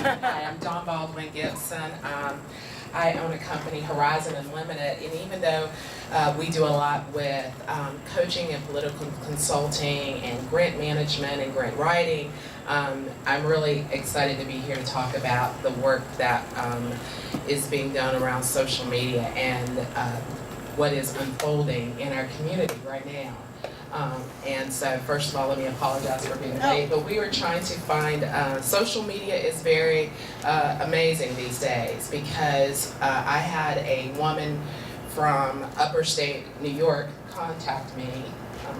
Hi, I'm Baldwin Gibson. I own a company, Horizon Unlimited, and even though we do a lot with coaching and political consulting and grant management and grant writing, I'm really excited to be here to talk about the work that is being done around social media and what is unfolding in our community right now. And so first of all, let me apologize for being late, but we were trying to find, social media is very amazing these days because I had a woman from upper state New York contact me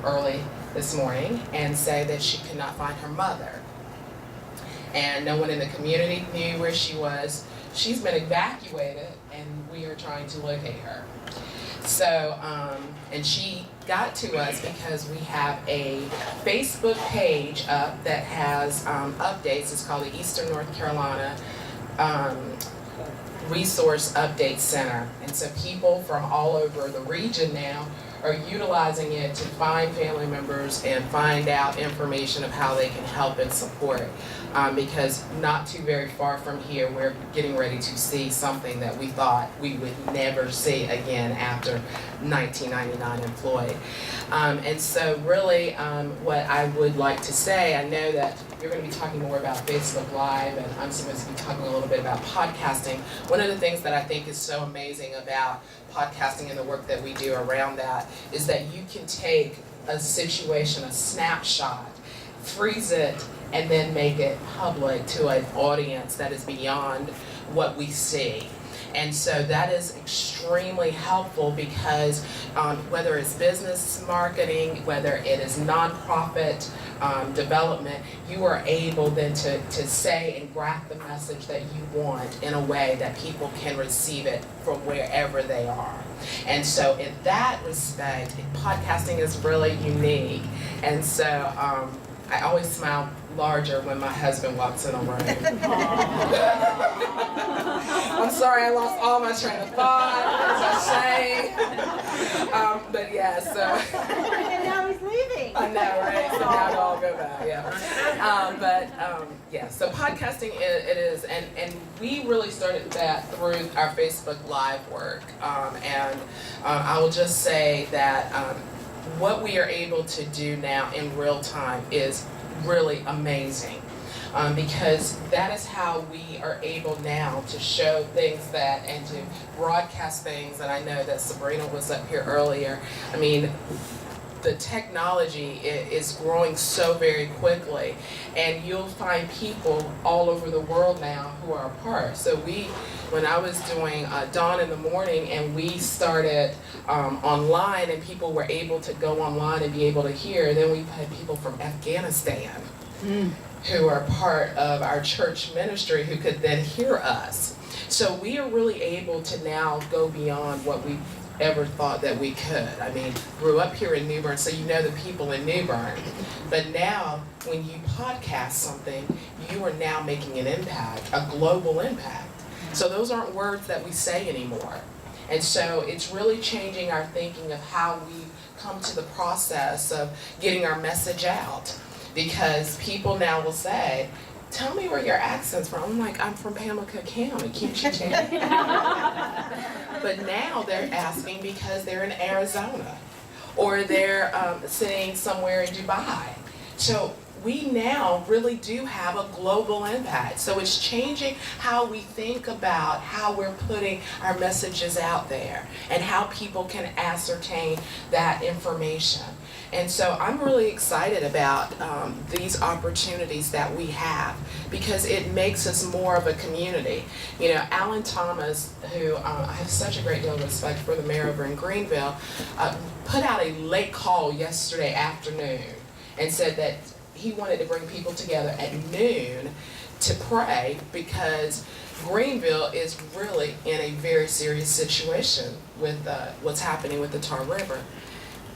early this morning and say that she could not find her mother. And no one in the community knew where she was. She's been evacuated and we are trying to locate her. So, and she got to us because we have a Facebook page up that has updates. It's called the Eastern North Carolina Resource Update Center. And so people from all over the region now are utilizing it to find family members and find out information of how they can help and support. Because not too very far from here, we're getting ready to see something that we thought we would never see again after 1999 in Floyd. And so really what I would like to say, I know that you're going to be talking more about Facebook Live and I'm supposed to be talking a little bit about podcasting. One of the things that I think is so amazing about podcasting and the work that we do around that is that you can take a situation, a snapshot, freeze it, and then make it public to an audience that is beyond what we see. And so that is extremely helpful because whether it's business marketing, whether it is nonprofit development, you are able then to say and graft the message that you want in a way that people can receive it from wherever they are. And so in that respect, podcasting is really unique. And so I always smile larger when my husband walks in a room. I'm sorry, I lost all my train of thought. It's a shame. But yeah, so. And now he's leaving. I know, right? So now it'll all go back, yeah. Yeah, so podcasting it is, and we really started that through our Facebook Live work. And I will just say that what we are able to do now in real time is really amazing because that is how we are able now to show things that and to broadcast things. And I know that Sabrina was up here earlier. I mean, the technology is growing so very quickly, and you'll find people all over the world now who are a part. So when I was doing Dawn in the Morning and we started online and people were able to go online and be able to hear, then we've had people from Afghanistan who are part of our church ministry who could then hear us. So we are really able to now go beyond what we ever thought that we could. I mean, grew up here in New Bern, so you know the people in New Bern. But now, when you podcast something, you are now making an impact, a global impact. So those aren't words that we say anymore. And so it's really changing our thinking of how we come to the process of getting our message out. Because people now will say, tell me where your accent's from. I'm like, I'm from Pamlico County, can't you tell? But now they're asking because they're in Arizona or they're sitting somewhere in Dubai. So we now really do have a global impact. So it's changing how we think about how we're putting our messages out there and how people can ascertain that information. And so I'm really excited about these opportunities that we have because it makes us more of a community. You know, Alan Thomas, who I have such a great deal of respect for, the mayor over in Greenville, put out a late call yesterday afternoon and said that he wanted to bring people together at noon to pray because Greenville is really in a very serious situation with what's happening with the Tar River.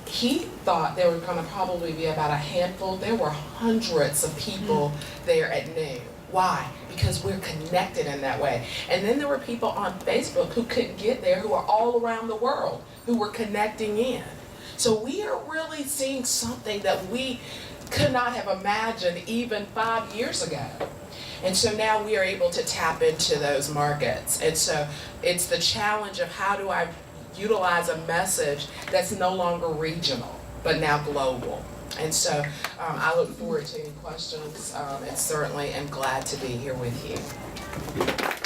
He thought there were going to probably be about a handful. There were hundreds of people there at noon. Why? Because we're connected in that way. And then there were people on Facebook who couldn't get there, who are all around the world, who were connecting in. So we are really seeing something that we could not have imagined even 5 years ago. And so now we are able to tap into those markets. And so it's the challenge of how do I utilize a message that's no longer regional, but now global. And so I look forward to any questions, and certainly am glad to be here with you.